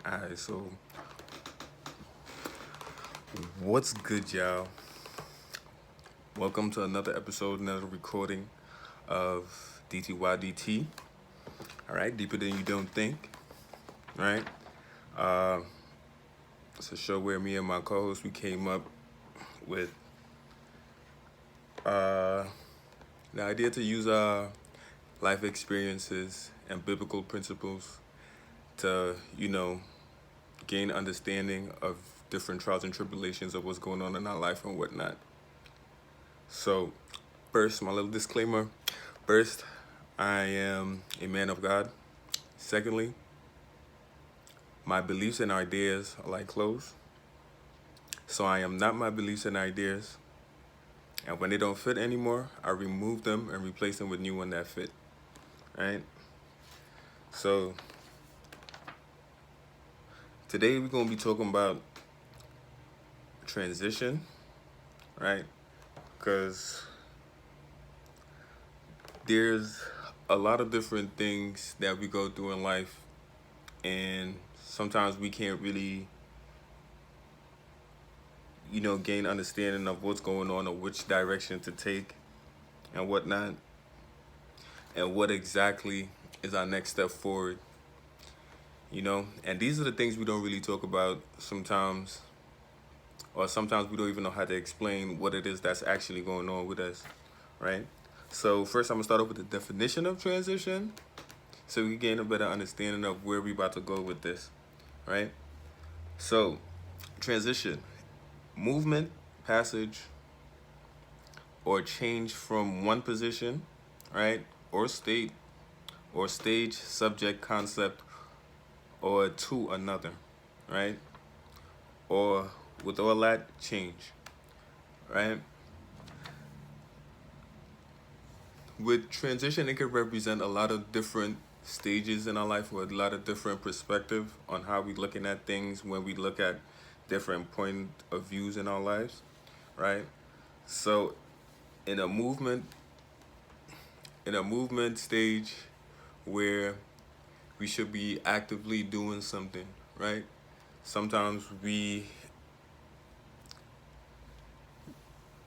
Alright, so what's good, y'all? Welcome to another episode, another recording of DTYDT. Alright, deeper than you don't think. Right? Uh, it's a show where me and my co-host we came up with the idea to use our life experiences and biblical principles to, gain understanding of different trials and tribulations of what's going on in our life and whatnot. So, first, my little disclaimer. First, I am a man of God. Secondly, my beliefs and ideas are like clothes. So I am not my beliefs and ideas. And when they don't fit anymore, I remove them and replace them with new ones that fit. Right? So today we're gonna be talking about transition, right? Because there's a lot of different things that we go through in life, and sometimes we can't really gain understanding of what's going on or which direction to take and whatnot, and what exactly is our next step forward. And these are the things we don't really talk about sometimes, or sometimes we don't even know how to explain what it is that's actually going on with us, right? So first, I'm gonna start off with the definition of transition, so we can gain a better understanding of where we about to go with this, right? So, transition, movement, passage, or change from one position, right, or state, or stage, subject, concept, or to another, right? Or with all that, change, right? With transition, it could represent a lot of different stages in our life, or a lot of different perspective on how we looking at things when we look at different point of views in our lives, right? So, in a movement, stage where we should be actively doing something, right? Sometimes we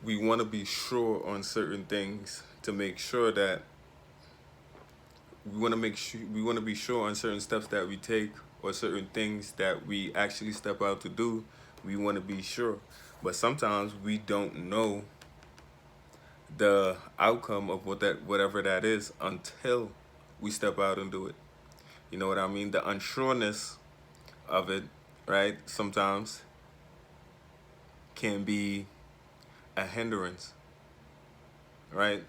want to be sure on certain things to make sure that we want to be sure on certain steps that we take or certain things that we actually step out to do. We want to be sure, but sometimes we don't know the outcome of whatever that is until we step out and do it. You know what I mean? The unsureness of it, right? Sometimes can be a hindrance, right?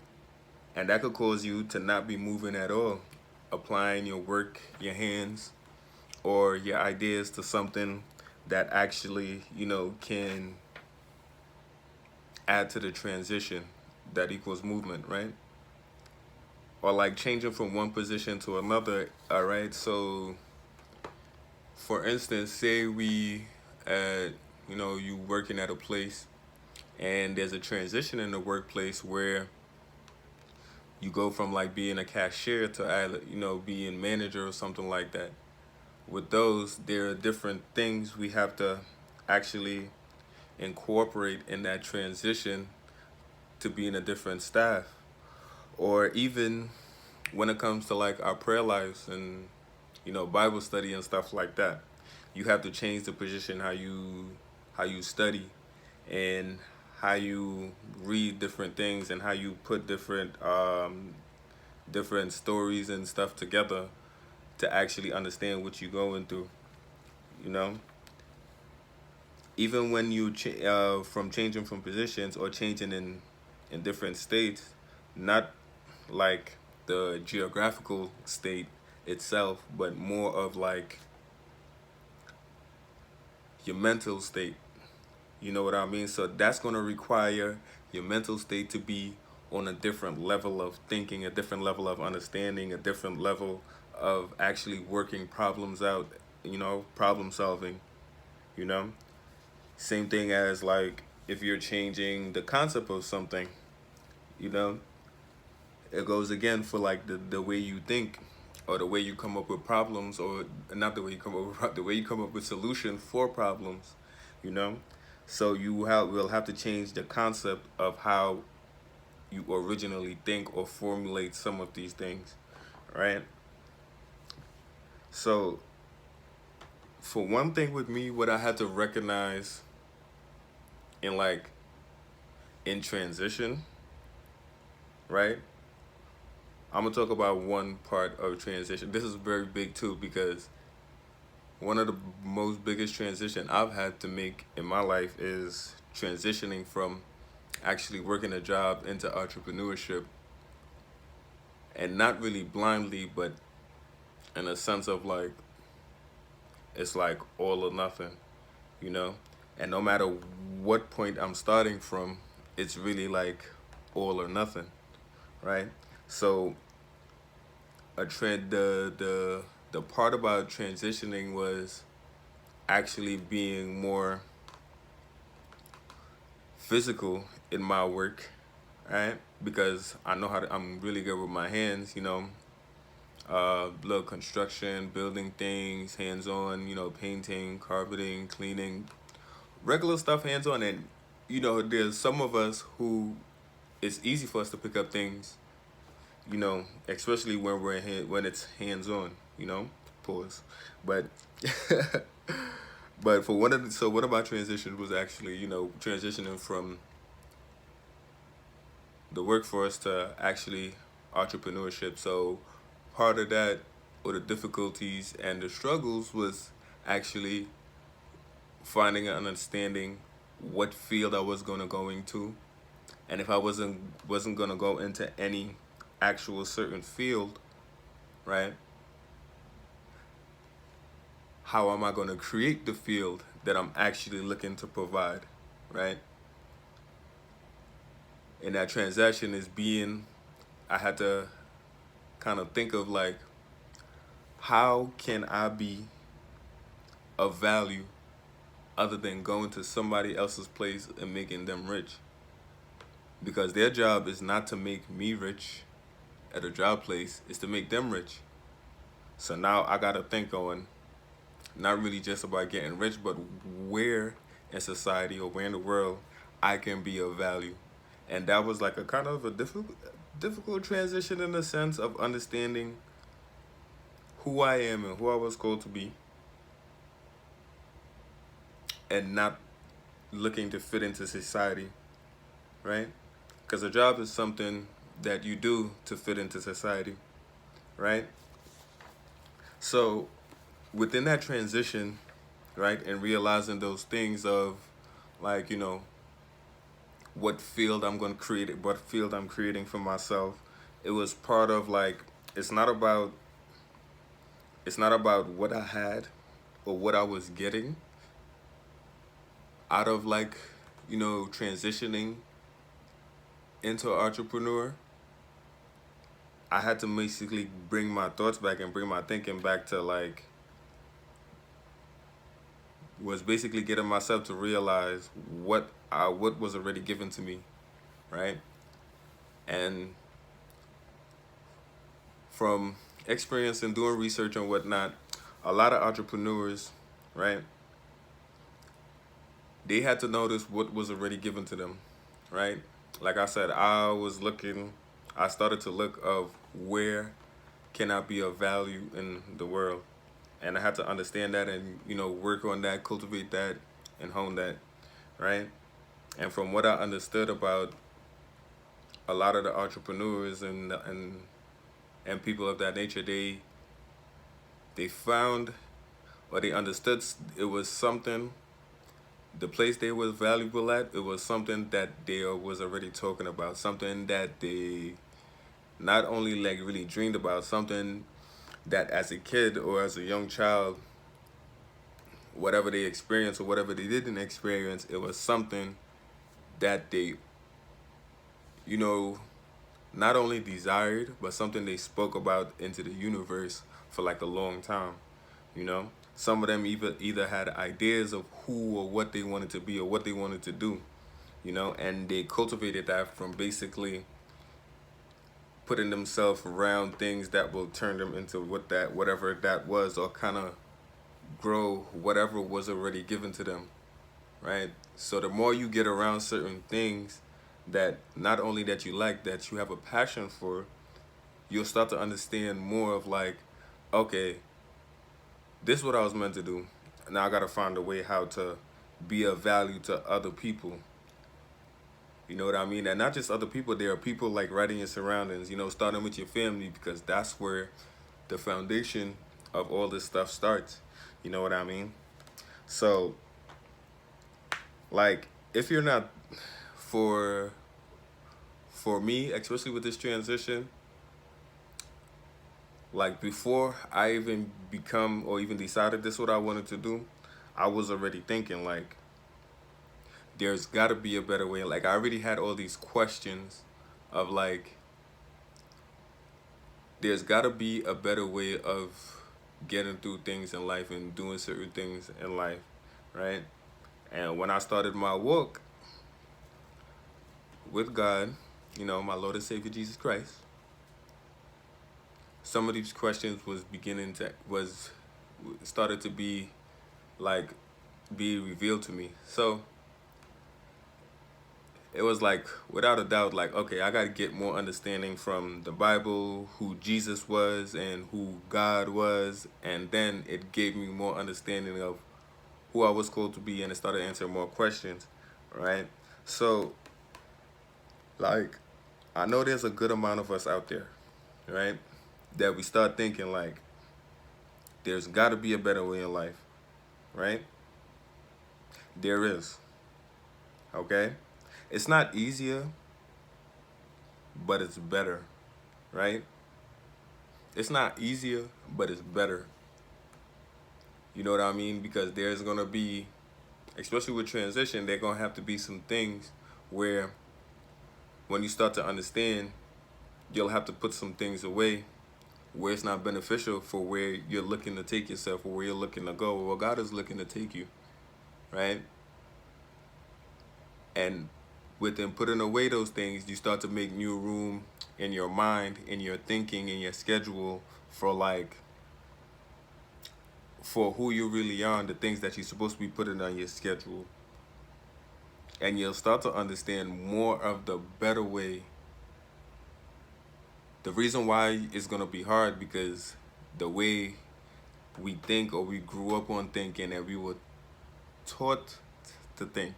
And that could cause you to not be moving at all, applying your work, your hands, or your ideas to something that actually, can add to the transition that equals movement, right? Or like changing from one position to another, all right? So, for instance, say you working at a place and there's a transition in the workplace where you go from like being a cashier to either being manager or something like that. With those, there are different things we have to actually incorporate in that transition to being a different staff. Or even when it comes to like our prayer lives and Bible study and stuff like that, you have to change the position how you study and how you read different things and how you put different stories and stuff together to actually understand what you're going through. You know, even when from changing from positions or changing in different states, not like the geographical state itself, but more of like your mental state. You know what I mean? So that's going to require your mental state to be on a different level of thinking, a different level of understanding, a different level of actually working problems out, problem solving, you know? Same thing as like if you're changing the concept of something, you know, it goes again for like the way you think or the way you come up with problems, or not the way you come up with the way you come up with solutions for problems, you know. So will have to change the concept of how you originally think or formulate some of these things, right? So for one thing with me, what I had to recognize in in transition, right? I'm gonna talk about one part of transition. This is very big too, because one of the most biggest transition I've had to make in my life is transitioning from actually working a job into entrepreneurship, and not really blindly, but in a sense of it's like all or nothing, you know? And no matter what point I'm starting from, it's really like all or nothing, right? So a trend the part about transitioning was actually being more physical in my work, right? Because I'm really good with my hands, you know. Little construction, building things, hands on, you know, painting, carpeting, cleaning, regular stuff hands on. And you know, there's some of us who it's easy for us to pick up things, you know, especially when when it's hands on, you know. Pause. But but for one of the, so one of my transitions was actually, you know, transitioning from the workforce to actually entrepreneurship. So part of that, or the difficulties and the struggles, was actually finding and understanding what field I was gonna go into, and if I wasn't gonna go into any actual certain field, right? How am I gonna create the field that I'm actually looking to provide, right? And that transaction is being, I had to kind of think of how can I be of value other than going to somebody else's place and making them rich? Because their job is not to make me rich at a job place, it's to make them rich. So now I gotta think on not really just about getting rich, but where in society or where in the world I can be of value. And that was like a kind of a difficult transition in the sense of understanding who I am and who I was called to be, and not looking to fit into society, right? Because a job is something that you do to fit into society, right? So within that transition, right, and realizing those things of you know, what field I'm going to create, what field I'm creating for myself, it was part of it's not about what I had or what I was getting out of you know, transitioning into an entrepreneur. I had to basically bring my thoughts back and bring my thinking back to was basically getting myself to realize what was already given to me, right? And from experience and doing research and whatnot, a lot of entrepreneurs, right, they had to notice what was already given to them, right? Like I said, I started to look of where can I be of value in the world, and I had to understand that and, you know, work on that, cultivate that, and hone that, right? And from what I understood about a lot of the entrepreneurs and people of that nature, they found, or they understood, it was something, the place they was valuable at, it was something that they was already talking about, something that they not only really dreamed about, something that as a kid or as a young child, whatever they experienced or whatever they didn't experience, it was something that they, you know, not only desired, but something they spoke about into the universe for a long time, you know. Some of them either had ideas of who or what they wanted to be or what they wanted to do, you know, and they cultivated that from basically putting themselves around things that will turn them into whatever that was, or kind of grow whatever was already given to them, right? So the more you get around certain things that not only that you like, that you have a passion for, you'll start to understand more of like, okay, this is what I was meant to do. Now I gotta find a way how to be of value to other people. You know what I mean? And not just other people, there are people like right in your surroundings, starting with your family, because that's where the foundation of all this stuff starts. You know what I mean? So, like, if you're not, for for me, especially with this transition, like before I even become or even decided this is what I wanted to do, I was already thinking like there's got to be a better way. Like I already had all these questions of like there's got to be a better way of getting through things in life and doing certain things in life, right? And when I started my walk with God, my Lord and Savior Jesus Christ, some of these questions was started to be like be revealed to me. So it was like without a doubt like, okay, I got to get more understanding from the Bible, who Jesus was and who God was, and then it gave me more understanding of who I was called to be, and it started answering more questions, right? So like I know there's a good amount of us out there, right, that we start thinking like there's got to be a better way in life, right? There is. Okay, it's not easier, but it's better, right? It's not easier, but it's better. You know what I mean? Because there's gonna be, especially with transition, there gonna have to be some things where when you start to understand, you'll have to put some things away where it's not beneficial for where you're looking to take yourself or where you're looking to go, or where God is looking to take you, right? And within putting away those things, you start to make new room in your mind, in your thinking, in your schedule for like for who you really are and the things that you're supposed to be putting on your schedule. And you'll start to understand more of the better way. The reason why it's gonna be hard because the way we think or we grew up on thinking and we were taught to think,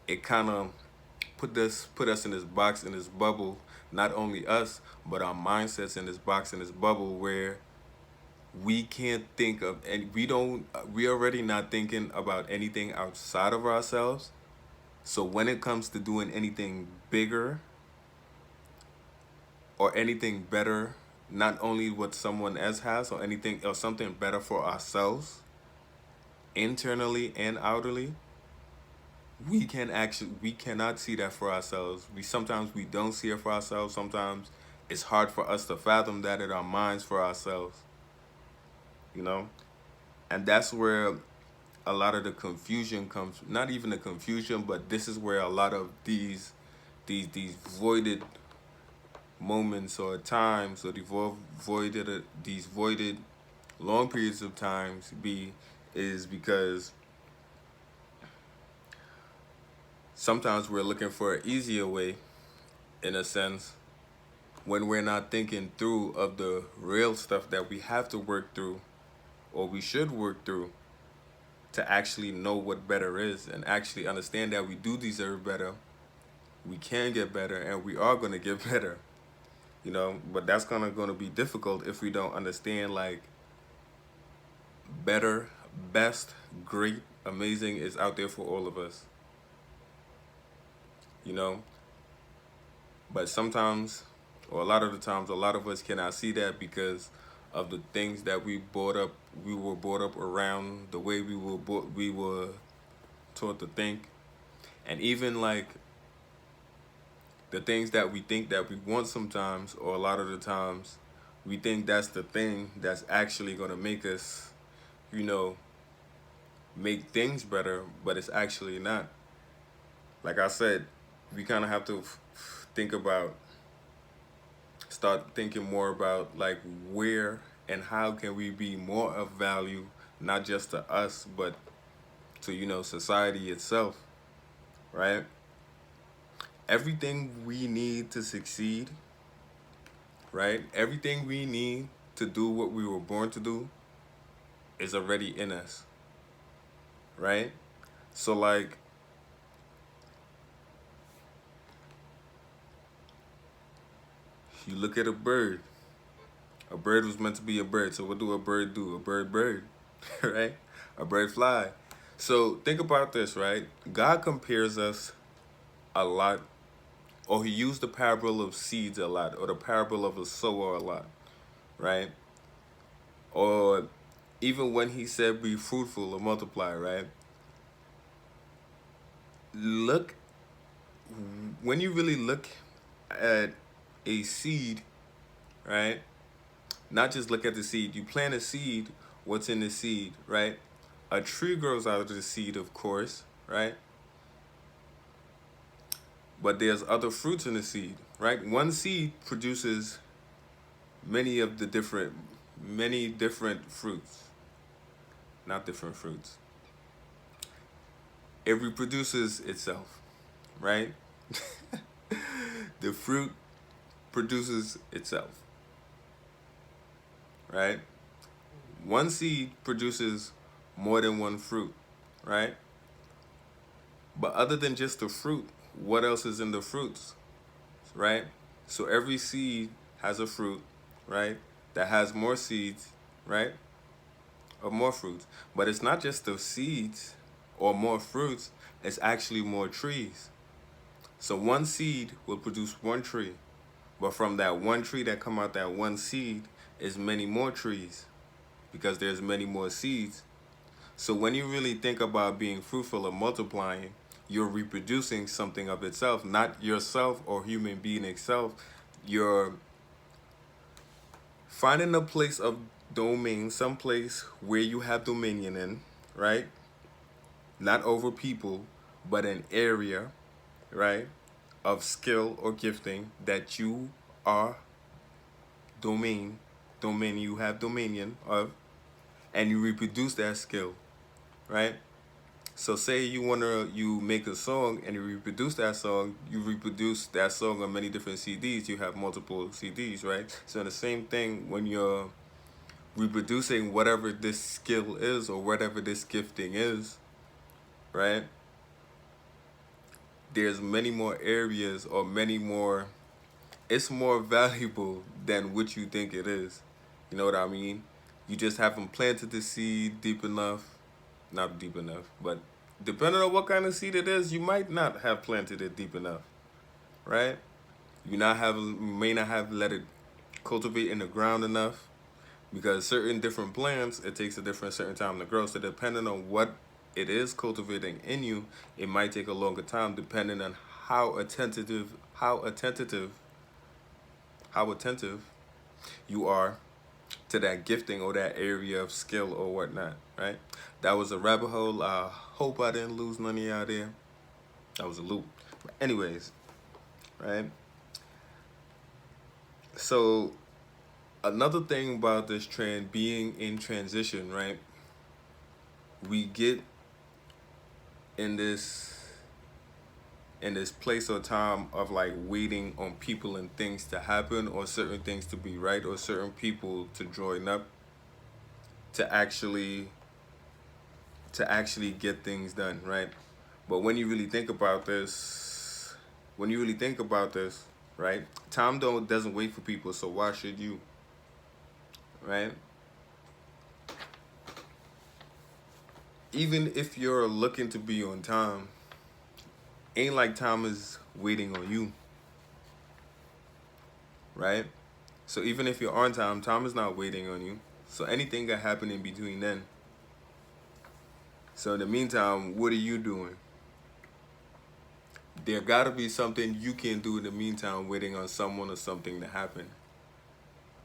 it kind of put us in this box, in this bubble. Not only us, but our mindsets in this box, in this bubble where we can't think of, and we already not thinking about anything outside of ourselves. So when it comes to doing anything bigger or anything better, not only what someone else has or anything or something better for ourselves, internally and outwardly, we cannot see that for ourselves. We don't see it for ourselves. Sometimes it's hard for us to fathom that in our minds for ourselves, you know? And that's where a lot of the confusion comes, not even the confusion, but this is where a lot of these voided moments or times or these voided long periods of times is because sometimes we're looking for an easier way, in a sense, when we're not thinking through of the real stuff that we have to work through or we should work through to actually know what better is and actually understand that we do deserve better, we can get better, and we are going to get better, but that's gonna be difficult if we don't understand like better, best, great, amazing is out there for all of us, you know but sometimes, or a lot of the times, a lot of us cannot see that because of the things that we were brought up around, the way we were taught to think, and even like the things that we think that we want sometimes, or a lot of the times we think that's the thing that's actually going to make us, you know make things better, but it's actually not. Like I said, we kind of have to think about start thinking more about like where and how can we be more of value, not just to us, but to, society itself, right? Everything we need to succeed, right? Everything we need to do what we were born to do is already in us, right? So like you look at a bird. A bird was meant to be a bird. So what do a bird do? A bird, right? A bird fly. So think about this, right? God compares us a lot, or he used the parable of seeds a lot, or the parable of a sower a lot, right? Or even when he said be fruitful or multiply, right? Look, when you really look at a seed, right? Not just look at the seed. You plant a seed, what's in the seed, right? A tree grows out of the seed, of course, right? But there's other fruits in the seed, right? One seed produces many different fruits. Not different fruits. It reproduces itself, right? The fruit produces itself, right? One seed produces more than one fruit, right? But other than just the fruit, what else is in the fruits, right? So every seed has a fruit, right? That has more seeds, right? Or more fruits. But it's not just the seeds or more fruits, it's actually more trees. So one seed will produce one tree, but from that one tree that come out that one seed is many more trees because there's many more seeds. So when you really think about being fruitful or multiplying, you're reproducing something of itself, not yourself or human being itself. You're finding a place of domain, some place where you have dominion in, right? Not over people, but an area, right, of skill or gifting that you are domain you have dominion of, and you reproduce that skill, right? So say you make a song and you reproduce that song on many different CDs. You have multiple CDs, right? So the same thing when you're reproducing whatever this skill is or whatever this gifting is, right? There's many more areas or many more. It's more valuable than what you think it is. You know what I mean? You just haven't planted the seed deep enough. Not deep enough, but depending on what kind of seed it is, you might not have planted it deep enough, right? You may not have let it cultivate in the ground enough because certain different plants, it takes a different certain time to grow. So depending on what it is cultivating in you, it might take a longer time depending on how attentive, how attentive you are to that gifting or that area of skill or whatnot, right? That was a rabbit hole. I hope I didn't lose none of y'all there. That was a loop. But anyways, right? So another thing about this trend being in transition, right? We get in this place or time of like waiting on people and things to happen or certain things to be right or certain people to join up to actually get things done, right? But when you really think about this, right? Time doesn't wait for people, so why should you, right? Even if you're looking to be on time, ain't like time is waiting on you, right? So even if you're on time, time is not waiting on you. So anything can happen in between then. So in the meantime, what are you doing? There gotta be something you can do in the meantime waiting on someone or something to happen.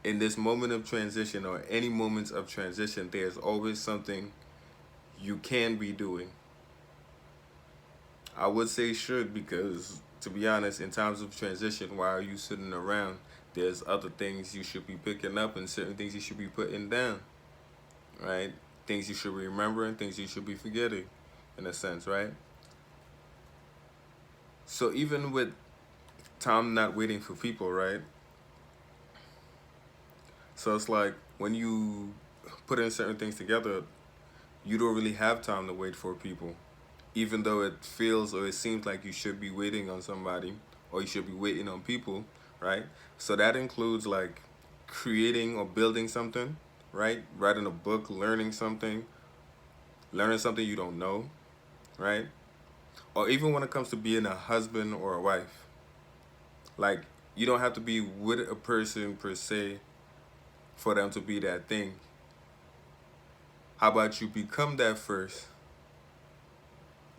In this moment of transition or any moments of transition, there's always something you can be doing. I would say should because, to be honest, in times of transition, why are you sitting around? There's other things you should be picking up and certain things you should be putting down, right? Things you should remember and things you should be forgetting, in a sense, right? So even with time not waiting for people, right? So it's like when you put in certain things together, you don't really have time to wait for people. Even though it feels or it seems like you should be waiting on somebody or you should be waiting on people, right? So that includes like creating or building something, right? Writing a book, learning something you don't know, right? Or even when it comes to being a husband or a wife, like you don't have to be with a person per se for them to be that thing. How about you become that first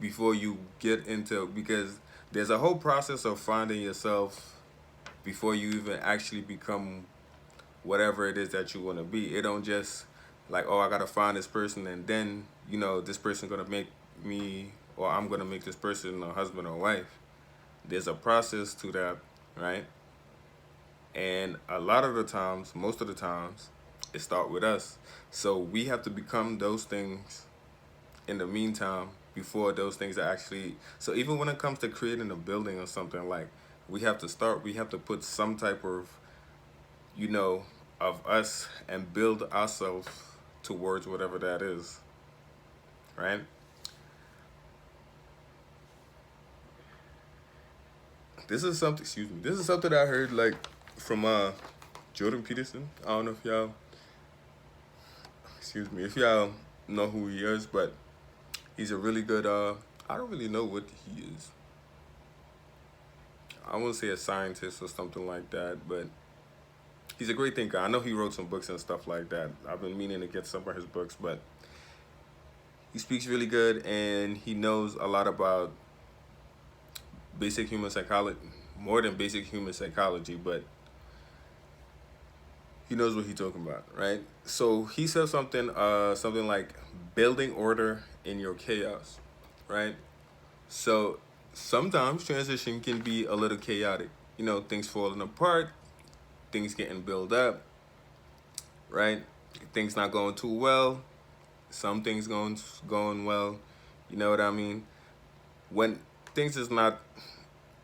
before you get into, because there's a whole process of finding yourself before you even actually become whatever it is that you want to be. It don't just like, oh, I gotta find this person and then this person gonna make me, or I'm gonna make this person a husband or wife. There's a process to that, right? And a lot of the times, most of the times, it start with us. So we have to become those things in the meantime before those things are actually. So even when it comes to creating a building or something, like we have to put some type of of us and build ourselves towards whatever that is, right? This is something I heard like from Jordan Peterson. I don't know if y'all, if y'all know who he is, but he's a really good I don't really know what he is. I won't say a scientist or something like that, but he's a great thinker. I know he wrote some books and stuff like that. I've been meaning to get some of his books, but he speaks really good and he knows a lot about basic human psychology, more than basic human psychology, but he knows what he's talking about, right? So he says something like building order in your chaos, right? So sometimes transition can be a little chaotic. Things falling apart, things getting built up, right? Things not going too well, some things going well. You know what I mean? When things is not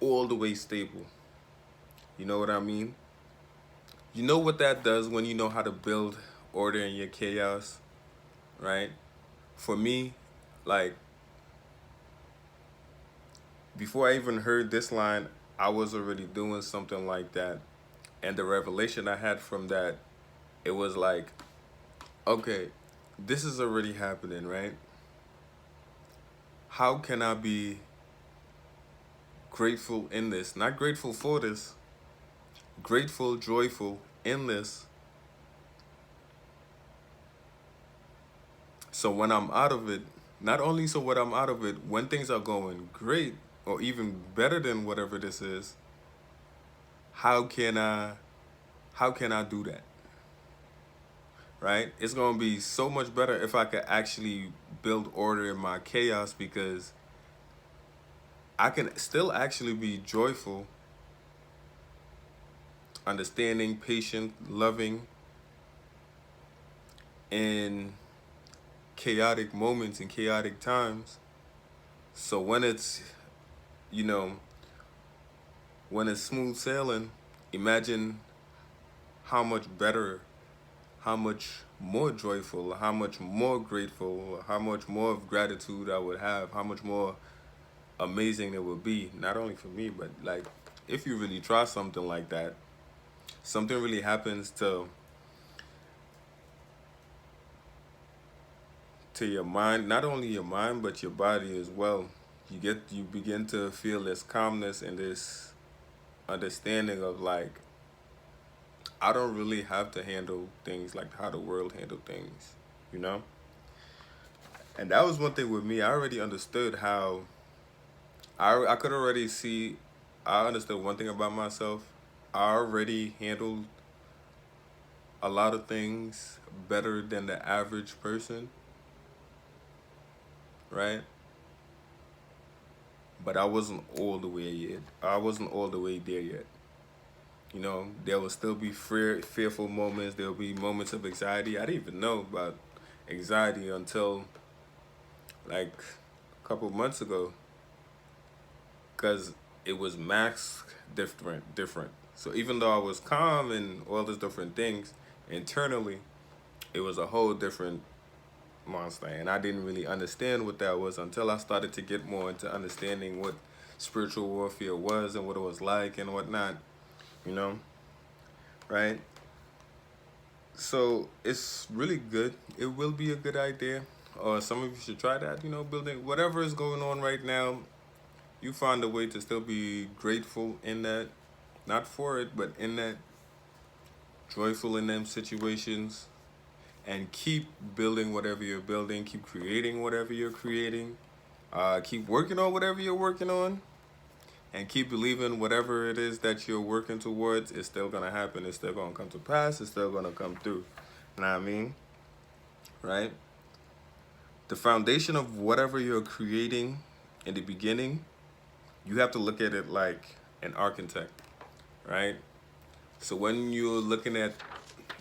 all the way stable. You know what I mean? You know what that does when you know how to build order in your chaos, right? For me, like before I even heard this line, I was already doing something like that. And the revelation I had from that, it was like, okay, this is already happening, right? How can I be grateful in this? Not grateful for this, grateful, joyful in this. So when I'm out of it, not only so when I'm out of it, when things are going great or even better than whatever this is, how can I do that? Right? It's gonna be so much better if I could actually build order in my chaos, because I can still actually be joyful, understanding, patient, loving in chaotic moments and chaotic times. So when it's, you know, when it's smooth sailing, imagine how much better, how much more joyful, how much more grateful, how much more of gratitude I would have, how much more amazing it would be, not only for me, but like if you really try something like that, something really happens to your mind, not only your mind but your body as well. You begin to feel this calmness and this understanding of like, I don't really have to handle things like how the world handle things, you know? And that was one thing with me. I already understood how I could already see. I understood one thing about myself. I already handled a lot of things better than the average person, right? But I wasn't all the way yet. I wasn't all the way there yet. You know, there will still be fearful moments. There will be moments of anxiety. I didn't even know about anxiety until like a couple months ago, because it was masked different. So even though I was calm and all these different things, internally, it was a whole different monster. And I didn't really understand what that was until I started to get more into understanding what spiritual warfare was and what it was like and whatnot, you know, right? So it's really good. It will be a good idea. Or some of you should try that, you know, building whatever is going on right now. You find a way to still be grateful in that, not for it, but in that, joyful in them situations, and keep building whatever you're building, keep creating whatever you're creating, keep working on whatever you're working on, and keep believing whatever it is that you're working towards is still gonna happen. It's still gonna come to pass. It's still gonna come through. You know what I mean? Right? The foundation of whatever you're creating in the beginning, you have to look at it like an architect, right? So when you're looking at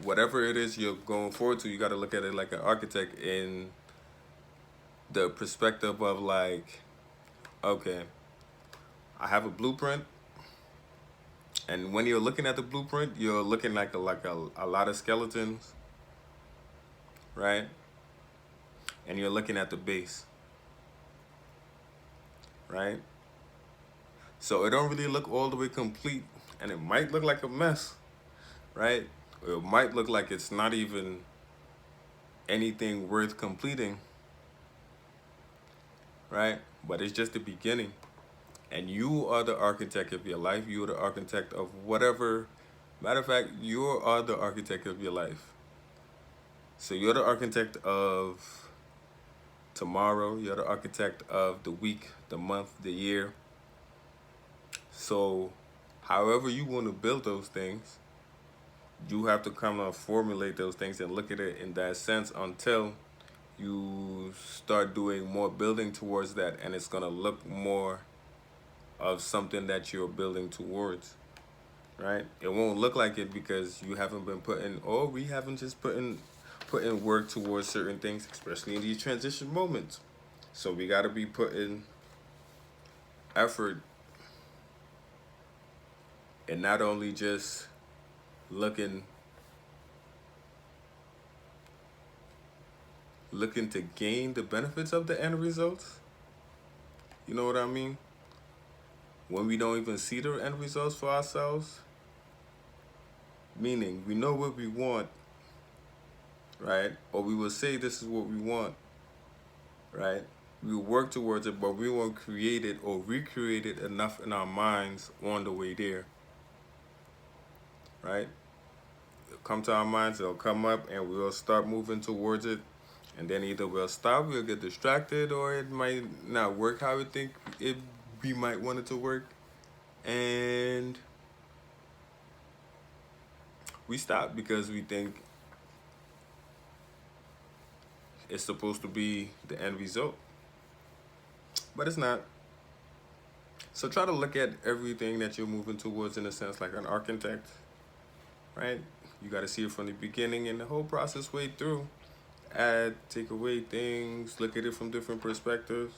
whatever it is you're going forward to, you got to look at it like an architect in the perspective of like, okay, I have a blueprint, and when you're looking at the blueprint, you're looking like a lot of skeletons, right? And you're looking at the base, right? So it don't really look all the way complete, and it might look like a mess, right? It might look like it's not even anything worth completing, right? But it's just the beginning. And you are the architect of your life. You are the architect of whatever. Matter of fact, you are the architect of your life. So you're the architect of tomorrow. You're the architect of the week, the month, the year. So however you want to build those things, you have to kind of formulate those things and look at it in that sense until you start doing more building towards that, and it's going to look more of something that you're building towards, right? It won't look like it because you haven't been putting, or we haven't just putting work towards certain things, especially in these transition moments. So we got to be putting effort, and not only just looking to gain the benefits of the end results. You know what I mean? When we don't even see the end results for ourselves, meaning we know what we want, right? Or we will say this is what we want, right? We will work towards it, but we won't create it or recreate it enough in our minds on the way there, right? It'll come to our minds, it'll come up, and we'll start moving towards it. And then either we'll stop, we'll get distracted, or it might not work how we think we might want it to work. And we stop because we think it's supposed to be the end result. But it's not. So try to look at everything that you're moving towards in a sense like an architect, right? You got to see it from the beginning and the whole process way through. Add, take away things, look at it from different perspectives,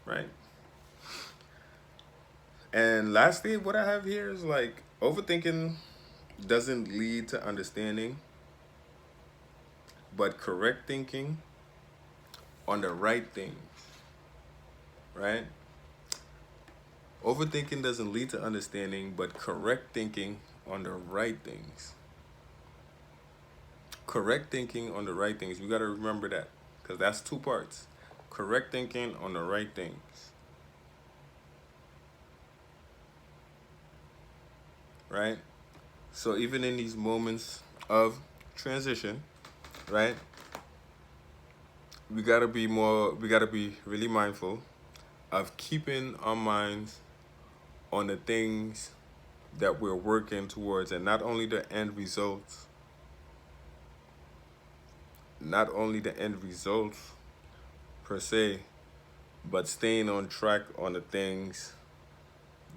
right? And lastly, what I have here is like overthinking doesn't lead to understanding, but correct thinking on the right things, right? Overthinking doesn't lead to understanding, but correct thinking on the right things. Correct thinking on the right things. We got to remember that because that's two parts. Correct thinking on the right things, right? So even in these moments of transition, right? We got to be really mindful of keeping our minds on the things that we're working towards, and not only the end results, per se, but staying on track on the things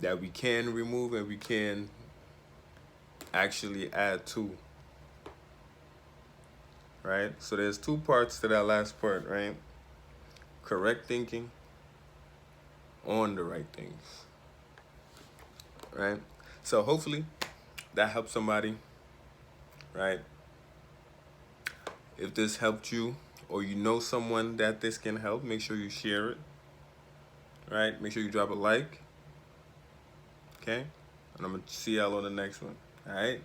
that we can remove and we can actually add to, right? So there's two parts to that last part, right? Correct thinking on the right things, right? So hopefully that helps somebody, right? If this helped you or you know someone that this can help, make sure you share it, right? Make sure you drop a like, okay? And I'm gonna see y'all on the next one, all right?